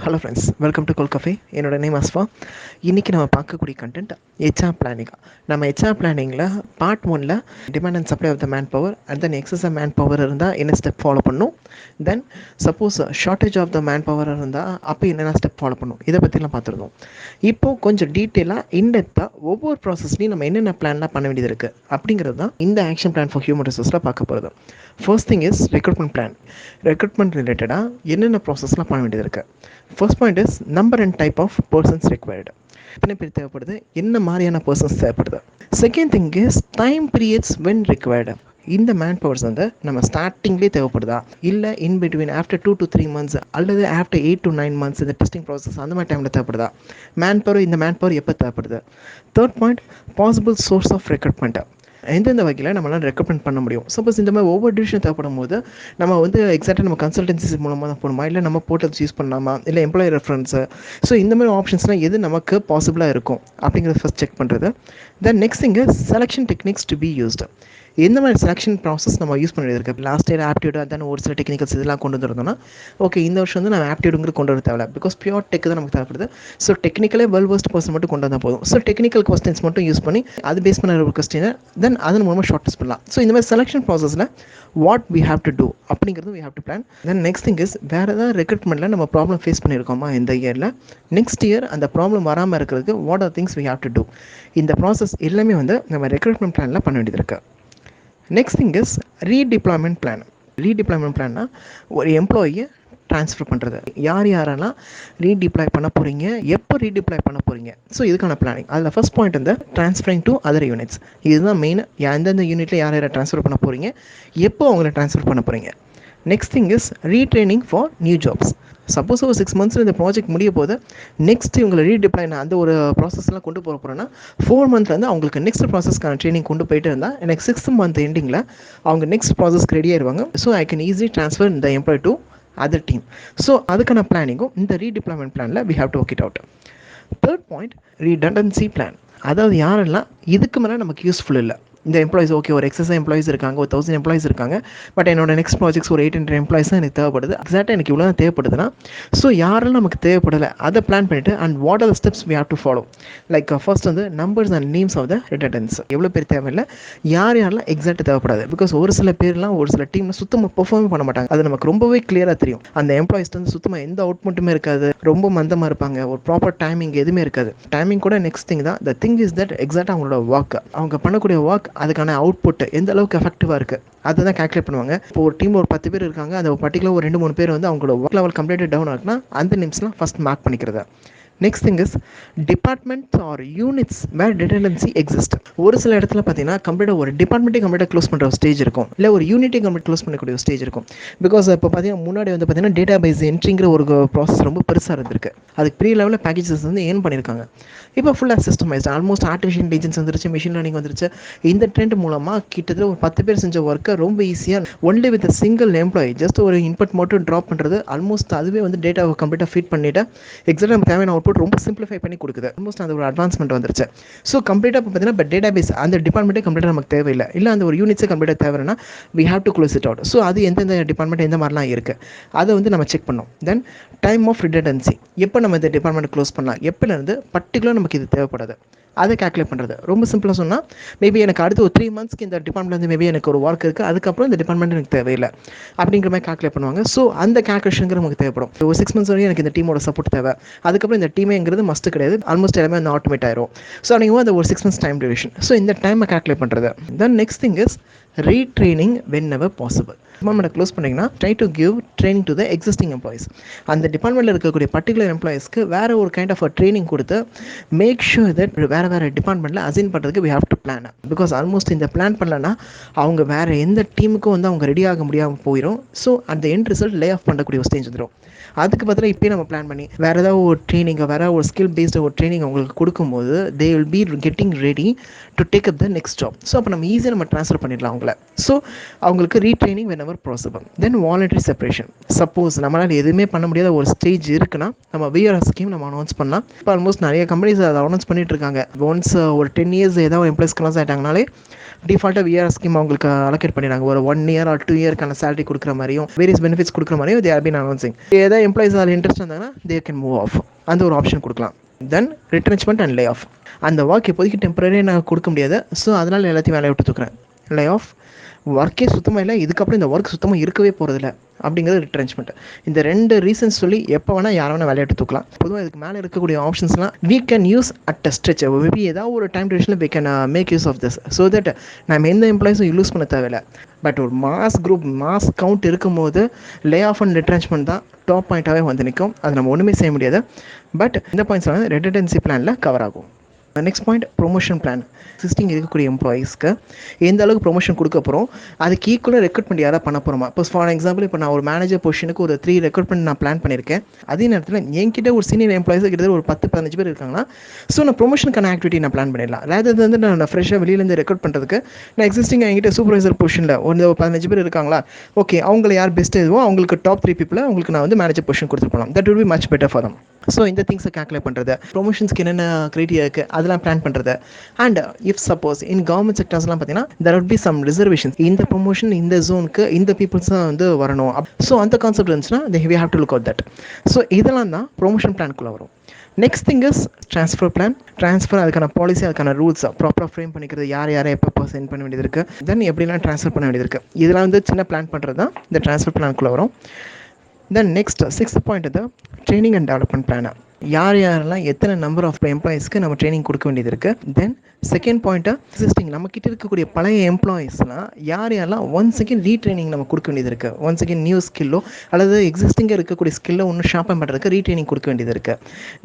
Hello friends, welcome to கோல் cafe. என்னோட name Asfa. இன்றைக்கி நம்ம பார்க்கக்கூடிய கண்டென்ட் ஹெச்ஆர் பிளானிங். நம்ம ஹெச்ஆர் பிளானிங்கில் பார்ட் 1ல் demand and supply of the man power and then excess of man power இருந்தால் என்ன ஸ்டெப் ஃபாலோ பண்ணணும், then suppose shortage of the man power இருந்தால் அப்போ என்னென்ன ஸ்டெப் ஃபாலோ பண்ணணும், இதை பற்றிலாம் பார்த்துருந்தோம். இப்போது கொஞ்சம் டீட்டெயிலாக இன்டெப்த்தாக ஒவ்வொரு ப்ராசஸ்லையும் நம்ம என்னென்ன பிளான்லாம் பண்ண வேண்டியது இருக்குது அப்படிங்கிறது தான் இந்த ஆக்ஷன் பிளான் ஃபார் ஹியூமன் ரிசோர்ஸில் பார்க்க போகிறது. First thing is recruitment plan. Recruitment ரிலேட்டடாக என்னென்ன ப்ராசஸ்லாம் பண்ண வேண்டியது இருக்குது. First point is number and type of persons required. எத்தனை பேர் தேவைப்படுது, என்ன மாதிரியான பர்சன்ஸ் தேவைப்படுது. Second thing is time periods when required. இந்த மேன் பவர்ஸ் வந்து நம்ம ஸ்டார்டிங்லேயே தேவைப்படுதா, இல்லை in between after 2 to 3 months அல்லது ஆஃப்டர் 8 to 9 months இந்த டெஸ்டிங் ப்ராசஸ் அந்த மாதிரி டைமில் தேவைப்படுதா. இந்த மேன் பவர் எப்போ தேவைப்படுது. Third point, possible source of recruitment. எந்தெந்த வகையில் நம்மளால் ரெக்கமெண்ட் பண்ண முடியும். சப்போஸ் இந்த மாதிரி ஒவ்வொரு டிசிஷன் தேவைப்படும் போது நம்ம வந்து எக்ஸாக்டாக நம்ம கன்சல்டன்சிஸ் மூலமாக தான் போகணுமா, இல்லை நம்ம போர்ட்டல்ஸ் யூஸ் பண்ணலாமா, இல்லை எம்ப்ளாயி ரெஃபரன்ஸு. ஸோ இந்த மாதிரி ஆப்ஷன்ஸ்லாம் எது நமக்கு பாசிபிளாக இருக்கும் அப்படிங்கிறத ஃபஸ்ட் செக் பண்ணுறது. Then next thing selection techniques to be used. எந்த மாதிரி செலெக்ஷன் ப்ராசஸ் நம்ம யூஸ் பண்ணிட்டு இருக்கு. லாஸ்ட் இயர் ஆப்டியூட் தென் ஒரு சில டெக்னிக்கல்ஸ் இதெல்லாம் கொண்டு வந்துருந்தோம்னா ஓகே, இந்த வருஷம் வந்து நம்ம ஆப்டியூடுங்கிற கொண்டு வர தேவை, பிகாஸ் பியூர் டெக் தான் நமக்கு தேவைப்படுது. ஸோ டெக்னிக்கலே வெல் வெஸ்ட் பர்சன் மட்டும் கொண்டு வந்தால் போதும். ஸோ டெக்னிக்கல் கொஸ்டின்ஸ் மட்டும் யூஸ் பண்ணி அது பேஸ் பண்ண ஒரு கொஸ்டினை தென் அதன் மூலமாக ஷார்ட் லிஸ்ட் பண்ணலாம். ஸோ இந்த மாதிரி செலெக்ஷன் ப்ராசஸில் what we have to do அப்படிங்கிறது we have to plan. Then next thing is வேறு ஏதாவது ரெக்ரூட்மெண்ட்டில் நம்ம ப்ராப்ளம் ஃபேஸ் பண்ணியிருக்கோமா இந்த இயரில், நெக்ஸ்ட் இயர் அந்த ப்ராப்ளம் வராமல் இருக்கிறதுக்கு what are things we have to do. இந்த ப்ராசஸ் எல்லாமே வந்து நம்ம ரெக்ரூட்மெண்ட் பிளானில் பண்ண வேண்டியது இருக்குது. Next thing is redeployment plan. Redeployment பிளான்னா ஒரு எம்ப்ளாயியை ட்ரான்ஸ்ஃபர் பண்ணுறது. யாரெல்லாம் ரீடிப்ளாய் பண்ண போகிறீங்க, எப்போ ரீடிப்ளாய் பண்ண போகிறீங்க. ஸோ இதுக்கான பிளானிங். அதில் ஃபஸ்ட் பாயிண்ட் வந்து ட்ரான்ஸ்ஃபரிங் டு அதர் யூனிட்ஸ். இதுதான் மெயின். எந்தெந்த யூனிட்டில் யார் ட்ரான்ஸ்ஃபர் பண்ண போகிறீங்க, எப்போ அவங்கள ட்ரான்ஸ்ஃபர் பண்ண போகிறீங்க. Next thing is retraining for new jobs. Suppose ஒரு 6 months இந்த ப்ராஜெக்ட் முடிய போது நெக்ஸ்ட் இவங்களை ரீடிப்ளாய் அந்த ஒரு ப்ராசஸ்லாம் கொண்டு போக போகிறோன்னா 4 months வந்து அவங்களுக்கு நெக்ஸ்ட் ப்ராசஸ்க்கான ட்ரைனிங் கொண்டு போயிட்டு இருந்தால் எனக்கு 6th month எண்டிங்கில் அவங்க நெக்ஸ்ட் ப்ராசஸ்க்கு ரெடி ஆயிடுவாங்க. So I can easily transfer இந்த employee to other team. So அதுக்கான பிளானிங்கும் இந்த ரீடிப்ளாய்மெண்ட் பிளானில் we have to work it out. Third point, redundancy plan. அதாவது யாரெல்லாம் இதுக்கு மேலே நமக்கு யூஸ்ஃபுல் இல்லை. இந்த எம்ப்ளாயிஸ் ஓகே, ஒரு எக்ஸஸ் எம்ப்ளாயிஸ் இருக்காங்க, ஒரு 1000 எம்ப்ளாயிஸ் இருக்காங்க, பட் என்னோட நெக்ஸ்ட் ப்ராஜெக்ட்ஸ் ஒரு 800 எம்ப்ளாயிஸ் தான் எனக்கு தேவைப்படுது. எக்ஸாக்டாக எனக்கு இவ்வளோ தான் தேவைப்படுதுன்னா ஸோ யாரெல்லாம் நமக்கு தேவைப்படலை அதை பிளான் பண்ணிவிட்டு and what are the steps we have to follow. Like first வந்து numbers and names of the returns. எவ்வளோ பேர் தேவையில்லை, யாரெல்லாம் எக்ஸாக்ட் தேவைப்படாது. பிகாஸ் ஒரு சில பேர்லாம் ஒரு சில டீமில் சுத்தமாக பெர்ஃபார்ம் பண்ண மாட்டாங்க. அது நமக்கு ரொம்பவே கிளியராக தெரியும். அந்த எம்ப்ளாயிஸ் வந்து சுத்தமாக எந்த அவுட்புட்டுமே இருக்காது, ரொம்ப மந்தமாக இருப்பாங்க, ஒரு ப்ராப்பர் டைமிங் எதுவுமே இருக்காது. டைமிங் கூட நெக்ஸ்ட் திங் தான். த திங் இஸ் தட் எக்ஸாக்டாக அவங்களோட ஒர்க், அவங்க பண்ணக்கூடிய ஒர்க், அதுக்கான அவுட்புட் எந்த அளவுக்கு எஃபெக்டிவாக இருக்குது அதை தான் கால்குலேட் பண்ணுவாங்க. இப்போ ஒரு டீம் ஒரு 10 பேர் இருக்காங்க, அந்த பர்டிகுலர் ஒரு 2-3 பேர் வந்து அவங்களோட ஒர்க் லெவல் கம்ப்ளீட்டாக டவுன் ஆகுனா அந்த நிமிஷம்லாம் ஃபஸ்ட் மார்க் பண்ணிக்கிறது. Next thing is departments or units where டிடெண்டன்சி எக்ஸிஸ்ட். ஒரு சில இடத்துல பார்த்தீங்கன்னா கம்ப்ளீட்டாக ஒரு டிபார்ட்மெண்ட்டே கம்ப்ளீட்டாக க்ளோஸ் பண்ணுற ஒரு ஸ்டேஜ் இருக்கும், இல்லை ஒரு யூனிட்டே கம்ப்ளீட் க்ளோஸ் பண்ணக்கூடிய ஒரு ஸ்டேஜ் இருக்கும். பிகாஸ் இப்போ பார்த்தீங்கன்னா முன்னாடி வந்து பார்த்தீங்கன்னா டேட்டா பேஸ் என்ட்ரிங்கிற ஒரு ப்ராசஸ் ரொம்ப பெருசாக இருந்திருக்கு. அதுக்கு பெரிய லெவலில் பேக்கேஜஸ் வந்து ஏர்ன் பண்ணியிருக்காங்க. இப்போ ஃபுல்லாக சிஸ்டமைஸ்ட், ஆல்மோஸ்ட் ஆர்டிஃபிஷியல் இன்டெலிஜென்ஸ் வந்துருச்சு, மிஷின் லேர்னிங் வந்துருச்சு. இந்த ட்ரெண்ட் மூலமாக கிட்டத்தட்ட ஒரு 10 பேர் செஞ்ச ஒர்க்கை ரொம்ப ஈஸியாக only with single employee just ஒரு இன்புட் மட்டும் ட்ராப் பண்ணுறது, ஆல்மோஸ்ட் அதுவே வந்து டேட்டாவை கம்ப்ளீட்டாக ஃபீட் பண்ணிவிட்டு எக்ஸாக்டாக நம்ம தேவையான அவுட்புட் ரொம்ப சிம்பிளிஃபை பண்ணி கொடுக்குது. ஆல்மோஸ்ட் அந்த ஒரு அட்வான்ஸ்மெண்ட் வந்துருச்சு. ஸோ கம்ப்ளீட்டாக இப்போ பார்த்தீங்கன்னா இப்போ டேட்டா பேஸ் அந்த டிபார்ட்மெண்ட்டே கம்ப்ளீட்டாக நமக்கு தேவையில்லை, இல்லை அந்த ஒரு யூனிட்ஸே கம்ப்ளீட்டாக தேவைன்னா we have to close it out. So அது எந்தெந்த டிபார்ட்மெண்ட் எந்த மாதிரிலாம் இருக்குது அதை வந்து நம்ம செக் பண்ணோம். தென் டைம் ஆஃப் ரிடண்டன்சி, எப்போ நம்ம இந்த டிபார்ட்மெண்ட் க்ளோஸ் பண்ணலாம், எப்போலேருந்து பர்டிகுலர் நமக்கு இது தேவைப்படுது அதை கால்குலேட் பண்ணுறது. ரொம்ப சிம்பிளாக சொன்னால் மேபி எனக்கு அடுத்து ஒரு 3 months இந்த டிபார்ட்மெண்ட் வந்து மேபி எனக்கு ஒரு ஒர்க் இருக்குது, அதுக்கப்புறம் இந்த டிபார்ட்மெண்ட் எனக்கு தேவையில்லை அப்படிங்கிற மாதிரி கால்குலேட் பண்ணுவாங்க. ஸோ அந்த கால்குலேஷனுங்கிற நமக்கு தேவைப்படும். ஒரு 6 months வரையும் எனக்கு இந்த டீமோட சப்போர்ட் தேவை, அதுக்கப்புறம் இந்த டீமேங்கிறது மஸ்ட் கிடையாது, ஆல்மோஸ்ட் எல்லாமே வந்து ஆட்டோமேட் ஆயிரும். ஸோ அப்படிங்கும்போது அந்த ஒரு 6 months டைம் டியூரேஷன். ஸோ இந்த டைமை கால்குலேட் பண்ணுறது. Then next thing is retraining whenever possible. டிபார்ட்மெண்ட்டை க்ளோஸ் பண்ணிங்கன்னா try to give training to the existing employees. அந்த டிபார்ட்மெண்ட்டில் இருக்கக்கூடிய பர்டிகுலர் எம்ப்ளாயிஸ்க்கு வேறு ஒரு கைண்ட் ஆஃப் ட்ரைனிங் கொடுத்து மேக் ஷூர் தட் வேறு டிபார்ட்மெண்ட்டில் அசைன் பண்ணுறதுக்கு we have to plan. Because almost இந்த பிளான் பண்ணலன்னா அவங்க வேறு எந்த டீமுக்கும் வந்து அவங்க ரெடி ஆக முடியாமல் போயிடும். ஸோ அந்த எண்ட் ரிசல்ட் லே ஆஃப் பண்ணக்கூடிய ஒரு ஸ்டேஜ் வந்துடும். அதுக்கு பதிலாக இப்போயே நம்ம பிளான் பண்ணி வேறு ஏதாவது ஒரு ட்ரைனிங், வேறு ஒரு ஸ்கில் பேஸ்டு ஒரு ட்ரைனிங் அவங்களுக்கு கொடுக்கும்போது they will be getting ready to take up the next job. So அப்போ நம்ம ஈஸியாக நம்ம ட்ரான்ஸ்ஃபர் பண்ணிடலாம் அவங்கள. ஸோ அவங்களுக்கு retraining whenever possible. Then voluntary separation. Suppose நம்மளால் எதுவுமே பண்ண முடியாத ஒரு ஸ்டேஜ் இருக்குன்னா நம்ம விஆர்எஸ் ஸ்கீம் நம்ம அனௌன்ஸ் பண்ணலாம். இப்போ ஆல்மோஸ்ட் நிறைய கம்பெனிஸ் அதை அனௌன்ஸ் பண்ணிட்டு இருக்காங்க. ஒன்ஸ் ஒரு 10 இயர்ஸ் ஏதாவது எம்ப்ளாய்ஸ் கிளாஸ் ஆகிட்டாங்கனாலே டிஃபால்ட்டாக விஆர் ஸ்கீம் அவங்களுக்கு அலோகேட் பண்ணிடுறாங்க. ஒரு 1 இயர் ஆர் 2 இயர்க்கான சேலரி கொடுக்குற மாதிரியும் வேரியஸ் பெனிஃபிட்ஸ் கொடுக்குற மாதிரியும் தே ஆர் பீன் அனௌன்சிங். ஏதாவது எம்ப்ளாயிஸ் அதில் இன்ட்ரெஸ்ட் இருந்தாங்கன்னா தே கேன் மூவ் ஆஃப். அந்த ஒரு ஆப்ஷன் கொடுக்கலாம். தென் ரிட்ரென்ச்மெண்ட் அண்ட் லே ஆஃப். அந்த ஒர்க் இப்போதைக்கு டெம்பரரியாக நான் கொடுக்க முடியாது, ஸோ அதனால் எல்லாத்தையும் வேலையை விட்டு தூக்குறேன். Lay off. ஒர்க்கே சுத்தமாக இல்லை, இதுக்கப்புறம் இந்த ஒர்க் சுத்தமாக இருக்கவே போகிறதில்ல அப்படிங்கிறது ரிட்ரென்ச்மெண்ட். இந்த 2 ரீசன்ஸ் சொல்லி எப்போ வேணால் யாரை வேணால் விளையாட்டு தூக்கலாம். பொதுவாக இதுக்கு மேலே இருக்கக்கூடிய ஆப்ஷன்ஸ்லாம் we can use at a stretch. Maybe ஏதாவது ஒரு time டியூரேஷனில் we can make use of this so that நம்ம எந்த எம்ப்ளாயிஸும் யூஸ் பண்ண தேவையில்லை. பட் ஒரு மாஸ் குரூப் மாஸ் கவுண்ட் இருக்கும்போது லே ஆஃப் அண்ட் ரிட்ரென்ச்மெண்ட் தான் டாப் பாயிண்ட்டாகவே வந்து நிற்கும். அது நம்ம ஒன்றுமே செய்ய முடியாது. பட் இந்த பாயிண்ட்ஸ் வந்து ரெசிடென்சி பிளானில் கவர் ஆகும். Next point promotion plan. Existing இருக்கக்கூடிய எம்ப்ளாயிஸ்க்கு எந்த அளவுக்கு ப்ரொமோஷன் கொடுக்க போகிறோம், அதுக்கு ஈக்குவலாக ரெக்ரூட்மெண்ட் யாராவது பண்ண போகிறோமா. இப்போ ஃபார் எக்ஸாம்பிள் இப்போ நான் ஒரு மேனேஜர் பொசிஷனுக்கு ஒரு 3 ரெக்ரூட்மெண்ட் நான் பிளான் பண்ணியிருக்கேன். அதே நேரத்தில் என்கிட்ட ஒரு சீனியர் எம்ப்ளாயிஸ் கிட்ட ஒரு 10-15 பேர் இருக்காங்கன்னா ஸோ நான் ப்ரொமோஷனுக்கான ஆக்டிவிட்டி நான் பிளான் பண்ணிடலாம். ரேதர் வந்து நான் ஃப்ரெஷ்ஷாக வெளியிலேருந்து ரெக்ரூட் பண்ணுறதுக்கு நான் எக்ஸிஸ்டிங் என்கிட்ட சூப்பர்வைசர் பொசிஷனில் ஒரு 15 பேர் இருக்காங்களா, ஓகே அவங்களை யார் பெஸ்ட் எதுவோ அவங்களுக்கு டாப் 3 பீப்புளை உங்களுக்கு நான் வந்து மேனேஜர் பொசிஷன் கொடுத்துட்டு போகலாம். That will be much better for them. So இந்த திங்ஸை கால்குலேட் பண்ணுறது, ப்ரொமோஷன்ஸ்க்கு என்னென்ன க்ரைட்டீரியா இருக்குது அதெல்லாம் பிளான் பண்ணுறது. And if suppose in government செக்டர்ஸ்லாம் பார்த்தீங்கன்னா there would be some reservations. இந்த ப்ரொமோஷன் இந்த ஜோனுக்கு இந்த பீப்புள்ஸ் தான் வந்து வரணும். ஸோ அந்த கான்செப்ட் இருந்துச்சுன்னா we have to look out that. So இதெல்லாம் தான் ப்ரொமோஷன் பிளான்குள்ளே வரும். Next thing is transfer plan. Transfer அதுக்கான பாலிசி அதுக்கான ரூல்ஸ் ப்ராப்பராக ஃப்ரேம் பண்ணிக்கிறது, யார் யாரை எப்போ சென்ட் பண்ண வேண்டியது இருக்குது, தென் எப்படிலாம் ட்ரான்ஸ்ஃபர் பண்ண வேண்டியது இருக்குது. இதெல்லாம் வந்து சின்ன பிளான் பண்ணுறது தான் இந்த ட்ரான்ஸ்ஃபர் பிளான்குள்ளே வரும். தென் நெக்ஸ்ட் 6th பாயிண்ட் வந்து ட்ரைனிங் அண்ட் டெவலப்மெண்ட் பிளான். யார் யாரெல்லாம் எத்தனை நம்பர் ஆஃப் எம்ப்ளாயிஸ்க்கு நம்ம ட்ரைனிங் கொடுக்க வேண்டியது இருக்குது. தென் செகண்ட் பாயிண்ட்டு எக்ஸிஸ்டிங் நம்மக்கிட்ட இருக்கக்கூடிய பழைய எம்ப்ளாயிஸ்லாம் யார் யாரெல்லாம் ஒன்ஸ் அகேன் ரீட்ரைனிங் நம்ம கொடுக்க வேண்டியது இருக்குது. ஒன்ஸ் அகேன் நியூ ஸ்கில்லோ அல்லது எக்ஸிஸ்டிங்காக இருக்கக்கூடிய ஸ்கில்லோ ஒன்று ஷார்ப்பன் பண்ணுறதுக்கு ரீட்ரைனிங் கொடுக்க வேண்டியது இருக்குது.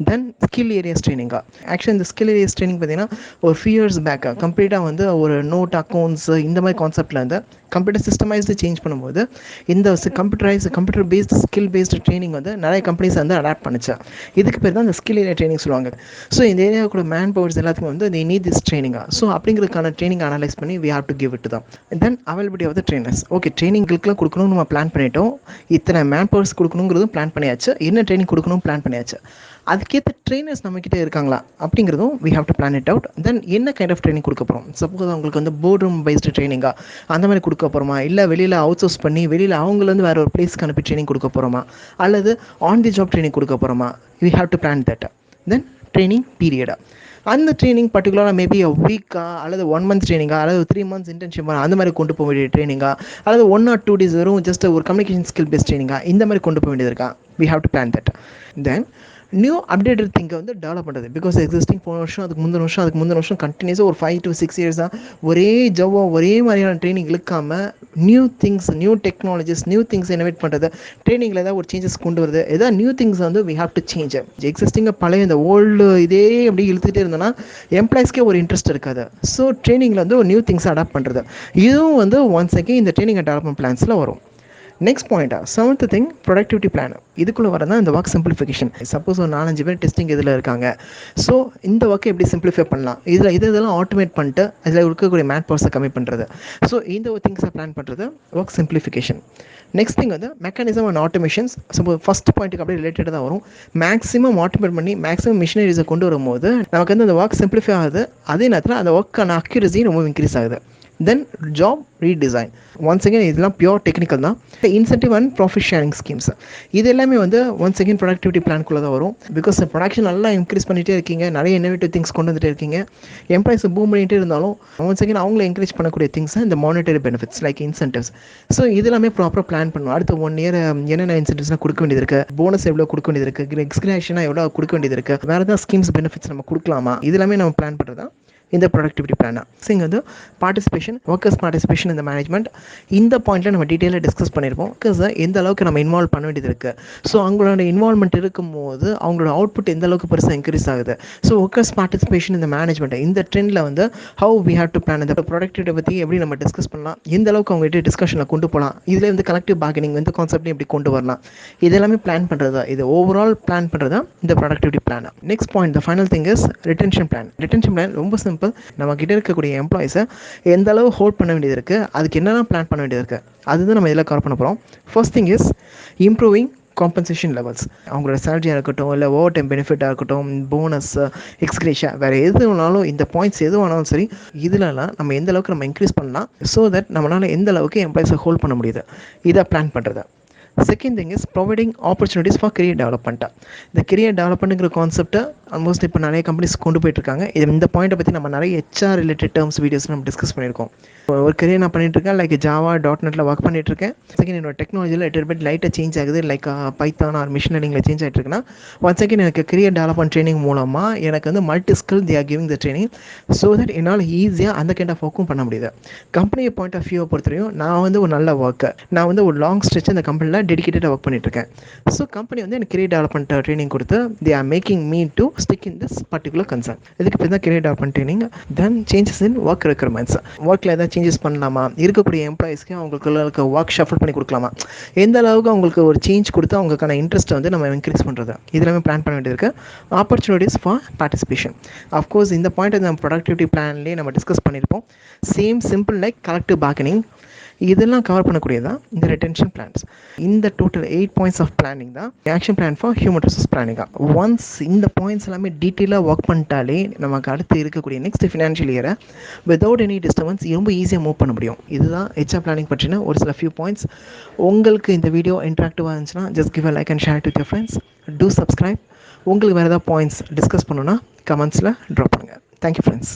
தென் ஸ்கில் ஏரியாஸ் ட்ரைனிங்காக. ஆக்சுவலி இந்த ஸ்கில் ஏரியாஸ் ட்ரைனிங் பார்த்தீங்கன்னா ஒரு ஃபியூ இயர்ஸ் பேக்காக கம்ப்ளீட்டாக வந்து ஒரு நோட் அக்கௌண்ட்ஸ் இந்த மாதிரி கான்செப்டில் வந்து கம்ப்யூட்டர் சிஸ்டமைஸ்டு சேஞ்ச் பண்ணும்போது இந்த computer based skill based training வந்து நிறைய கம்பெனிஸ் வந்து அடாப்ட் பண்ணிச்சு. இதுக்கு பேர் தான் இந்த ஸ்கில் ஏரியா ட்ரைனிங் சொல்லுவாங்க. ஸோ இந்த ஏரியாவுக்கு மேன் பவர்ஸ் எல்லாத்துக்கும் வந்து they need this ட்ரைனிங்காக. ஸோ அப்படிங்கிறதுக்கான ட்ரைனிங் அனலைஸ் பண்ணி we have to give it to them. Then availability of the trainers. Okay ட்ரைனிங்களுக்குலாம் கொடுக்கணும்னு நம்ம பிளான் பண்ணிட்டோம், இத்தனை மேன் பவர்ஸ் கொடுக்கணுங்கிறதும் பிளான் பண்ணியாச்சு, என்ன ட்ரைனிங் கொடுக்கணும் பிளான் பண்ணியாச்சு, அதுக்கேற்ற ட்ரைனர்ஸ் நம்மக்கிட்ட இருக்காங்களா அப்படிங்கிறதும் we have to plan it out. தென் என்ன கைண்ட் ஆஃப் ட்ரைனிங் கொடுக்க போகிறோம். சப்போஸ் அவங்களுக்கு வந்து போர்ட் ரூம் பேஸ்டு ட்ரைனிங்காக அந்த மாதிரி கொடுக்க போகிறோமா, இல்லை வெளியில் அவுட் சோர்ஸ் பண்ணி வெளியில் அவங்களேருந்து வேறு ஒரு பிளேஸ்க்கு அனுப்பி ட்ரைனிங் கொடுக்க போகிறோமா, அல்லது ஆன் தி ஜாப் ட்ரைனிங் கொடுக்க போகிறோமா, we have to plan that. Then training பீரியடா, அந்த ட்ரைனிங் பர்டிகுலராக மேபி வீக்கா அல்லது 1 month ட்ரைனிங்கா அல்லது 3 months இன்டர்ன்ஷிப் அந்த மாதிரி கொண்டு போக வேண்டிய ட்ரைனிங்கா, அல்லது 1 or 2 days வரும் ஜஸ்ட் ஒரு கம்யூனிகேஷன் ஸ்கில் பேஸ்ட் ட்ரைனிங்கா, இந்த மாதிரி கொண்டு போக வேண்டியது இருக்கா, we have to plan that. Then new updated திங்கை வந்து டெவலப் பண்ணுறது. பிகாஸ் எக்ஸிஸ்டிங் போன வருஷம் அதுக்கு முந்தின வருஷம் கண்டினியூஸாக ஒரு 5 to 6 years தான் ஒரே ஜவ்வாக ஒரே மாதிரியான ட்ரைனிங் இழுக்காமல் new things new technologies new things innovate பண்ணுறது, ட்ரைனிங்கில் ஏதாவது ஒரு சேஞ்சஸ் கொண்டு வருது, ஏதாவது நியூ திங்ஸ் வந்து we have to change. எக்ஸிஸ்டிங்காக பழைய இந்த ஓல்டு இதே அப்படி இழுத்துகிட்டே இருந்தோன்னா எம்ப்ளாயிஸ்க்கே ஒரு இன்ட்ரெஸ்ட் இருக்காது. ஸோ ட்ரைனிங்கில் வந்து ஒரு நியூ திங்ஸ் அடாப்ட் பண்ணுறது, இதுவும் வந்து ஒன்ஸ் அகேன் இந்த ட்ரைனிங் அண்ட் டெவலப்மெண்ட் பிளான்ஸில் வரும். Next point 7th thing productivity plan. இதுக்குள்ளே வரதான் இந்த ஒர்க் சிம்பிளிஃபிகேஷன். சப்போஸ் ஒரு 4-5 பேர் டெஸ்டிங் இதில் இருக்காங்க, ஸோ இந்த ஒர்க்கை எப்படி சிம்பிளிஃபை பண்ணலாம், இதெல்லாம் ஆட்டோமேட் பண்ணிட்டு அதில் இருக்கக்கூடிய மேன் பவர்ஸை கம்மி பண்ணுறது. ஸோ இந்த திங்ஸை பிளான் பண்ணுறது ஒர்க் சிம்பிளிஃபிகேஷன். நெக்ஸ்ட் திங் வந்து mechanism and automations. Suppose first பாயிண்ட்டுக்கு அப்படியே ரிலேட்டடாக தான் வரும். மேக்ஸிமம் ஆட்டோமேட் பண்ணி மேக்ஸிமம் மிஷினரிஸை கொண்டு வரும்போது நமக்கு வந்து அந்த ஒர்க் சிம்பிளிஃபை ஆகுது, அதே நேரத்தில் அந்த ஒர்க்கான அக்யூரசி ரொம்ப இன்க்ரீஸ் ஆகுது. தென் ஜாப் ரீடிசைன். ஒன்ஸ் அகேன் இதெல்லாம் பியோர் டெக்னிக்கல் தான். Incentive and profit sharing schemes இது எல்லாமே வந்து ஒன்ஸ் அகேன் ப்ரொடக்டிவிட்டி பிளான்குள்ளே தான் வரும். பிகாஸ் ப்ரொடக்ஷன் நல்லா இன்க்ரீஸ் பண்ணிகிட்டே இருக்கீங்க, நிறைய இன்னோவேட்டிவ் திங்ஸ் கொண்டு வந்துட்டே இருக்கீங்க, எம்ப்ளாயிஸ் பூம் பண்ணிகிட்டே இருந்தாலும் ஒன்ஸ் அகேன் அவங்கள என்கரேஜ் பண்ணக்கூடிய திங்ஸ் இந்த monetary benefits like incentives. So இது எல்லாமே ப்ராப்பராக பிளான் பண்ணுவோம். அடுத்த 1 year என்னென்ன இன்சென்டிவ்ஸ்லாம் கொடுக்க வேண்டியது இருக்குது, போனஸ் எவ்வளோ கொடுக்க வேண்டியது இருக்குது, எக்ஸ்கிரேஷனாக எவ்வளோ கொடுக்க வேண்டியது இருக்குது, வேறு ஏதாவது ஸ்கீம்ஸ் பெனிஃபிட்ஸ் நம்ம கொடுக்கலாமா, இது எல்லாமே நம்ம பிளான் பண்ணுறது தான் இந்த ப்ரொடக்டிவிட்டி பிளான். வந்து பார்ட்டிசிபேஷன், ஒர்க்கர்ஸ் பார்ட்டிசிபேஷன் இந்த மேனேஜ்மெண்ட். இந்த பாயிண்ட்டில் நம்ம டீட்டெயிலாக டிஸ்கஸ் பண்ணியிருப்போம். ஒர்க்கர்ஸை எந்த அளவுக்கு நம்ம இன்வால்வ் பண்ண வேண்டியது இருக்குது, ஸோ அவங்களோட இன்வால்மெண்ட் இருக்கும்போது அவங்களோட அவுட்புட் எந்த அளவுக்கு பெருசாக இன்க்ரீஸ் ஆகுது. ஸோ ஒர்க்கர்ஸ் பார்ட்டிசிபேஷன் இந்த மேனேஜ்மெண்ட் இந்த ட்ரெண்டில் வந்து how we have to plan. இந்த ப்ரொடக்டிவிட்டி பற்றி எப்படி நம்ம டிஸ்கஸ் பண்ணலாம், எந்த அளவுக்கு அவங்ககிட்ட டிஸ்கஷனில் கொண்டு போகலாம், இதில் வந்து கலெக்டிவ் பார்கெனிங் இந்த கான்செப்ட்டையும் எப்படி கொண்டு வரலாம், இதெல்லாமே பிளான் பண்ணுறது தான். இது ஓவரால் பிளான் பண்ணுறது தான் இந்த productivity plan. Next point the final thing is retention plan. Retention plan ரொம்ப சிம்பிள். எக்ஸாம்பிள் நம்ம கிட்ட இருக்கக்கூடிய எம்ப்ளாயிஸை எந்த அளவு ஹோல்ட் பண்ண வேண்டியது இருக்குது, அதுக்கு என்னெல்லாம் பிளான் பண்ண வேண்டியது இருக்குது, அதுதான் நம்ம இதில் கவர் பண்ண போகிறோம். First thing is improving compensation levels. அவங்களோட சேலரியாக இருக்கட்டும், இல்லை ஓவர் டைம் பெனிஃபிட்டாக இருக்கட்டும், போனஸ், எக்ஸ்கிரேஷா, வேறு எது வேணாலும், இந்த பாயிண்ட்ஸ் எது வேணாலும் சரி, இதிலலாம் நம்ம எந்த அளவுக்கு நம்ம இன்க்ரீஸ் பண்ணலாம், ஸோ தட் நம்மளால் எந்த அளவுக்கு எம்ப்ளாயிஸை ஹோல்ட் பண்ண முடியுது, இதை பிளான் பண்ணுறது. Second thing is providing opportunities for career டெவலப்மெண்ட்டாக. இந்த கெரியர் டெவலப்மெண்ட்ங்கிற கான்செப்ட்டை ஆல்மோஸ்ட் இப்போ நிறைய கம்பெனிஸ் கொண்டு போயிட்டுருக்காங்க. இந்த பாயிண்ட்டை பற்றி நம்ம நிறைய HR ரிலேட்டட் டேர்ம்ஸ் வீடியோஸ் நம்ம டிஸ்கஸ் பண்ணியிருக்கோம். ஒரு கெரியர் நான் பண்ணிட்டுருக்கேன், லைக் ஜாவா .NETல ஒர்க் பண்ணிட்டுருக்கேன். செகண்ட் என்னோட டெக்னாலஜியில் லிட்டில் பிட் லைட்டாக சேஞ்ச் ஆகுது, லைக் பைத்தான் ஆர் மிஷின் லேர்னிங்கில் சேஞ்ச் ஆகிட்டு இருக்குன்னா, ஒன் செகண்ட் எனக்கு கெரியர் டெவலப்மெண்ட் ட்ரைனிங் மூலமாக எனக்கு வந்து multi skill they are giving the training, so that என்னால் ஈஸியாக அந்த கைண்ட் ஆஃப் ஒர்க்கும் பண்ண முடியுது. கம்பெனி பாயிண்ட் ஆஃப் வியூவை பொறுத்தவரையும் நான் வந்து ஒரு நல்ல ஒர்க்கர், நான் வந்து ஒரு லாங் ஸ்ட்ரெச் இந்த கம்பெனியில் டெடிகேட்டடாக ஒர்க் பண்ணிட்டுருக்கேன். ஸோ கம்பெனி வந்து எனக்கு கெரியர் டெவலப்மெண்ட் ட்ரைனிங் கொடுத்து they are making me to stick in this particular concern. இதுக்கு பேர் தான் career development training. Then changes in work requirements. ஒர்க்கில் ஏதாவது சேஞ்சஸ் பண்ணலாமா, இருக்கக்கூடிய எம்ப்ளாயிஸ்க்கு அவங்களுக்கு ஒர்க் ஷஃபிள் பண்ணி கொடுக்கலாமா, எந்த அளவுக்கு அவங்களுக்கு ஒரு சேஞ்ச் கொடுத்து அவங்களுக்கான இன்ட்ரெஸ்ட்டை வந்து நம்ம இன்க்ரீஸ் பண்ணுறது, இதெல்லாமே பிளான் பண்ண வேண்டியது இருக்குது. Opportunities for participation. அஃப்கோர்ஸ் இந்த பாயிண்ட் நம்ம ப்ரொடக்டிவிட்டி பிளான்லேயே நம்ம டிஸ்கஸ் பண்ணியிருப்போம். Same simple like collective bargaining, இதெல்லாம் கவர் பண்ணக்கூடியதான் இந்த ரிட்டென்ஷன் பிளான்ஸ். இந்த டோட்டல் 8 பாயிண்ட்ஸ் ஆஃப் பிளானிங் தான் action plan for human resource பிளானிங்கா. ஒன்ஸ் இந்த பாயிண்ட்ஸ் எல்லாமே டீட்டெயிலாக ஒர்க் பண்ணிட்டாலே நமக்கு அடுத்து இருக்கக்கூடிய நெக்ஸ்ட் ஃபினான்ஷியல் இயரை வித்தவுட் எனி டிஸ்டர்பன்ஸ் ரொம்ப ஈஸியாக மூவ் பண்ண முடியும். இதுதான் HR பிளானிங் பற்றின ஒரு சில ஃபியூ பாயிண்ட்ஸ். உங்களுக்கு இந்த வீடியோ இன்ட்ராக்டிவாக இருந்துச்சுன்னா just give a like and share it with your friends. Two subscribe. உங்களுக்கு வேறு ஏதாவது பாயிண்ட்ஸ் டிஸ்கஸ் பண்ணணுன்னா கமெண்ட்ஸில் ட்ராப் பண்ணுங்கள். Thank you friends.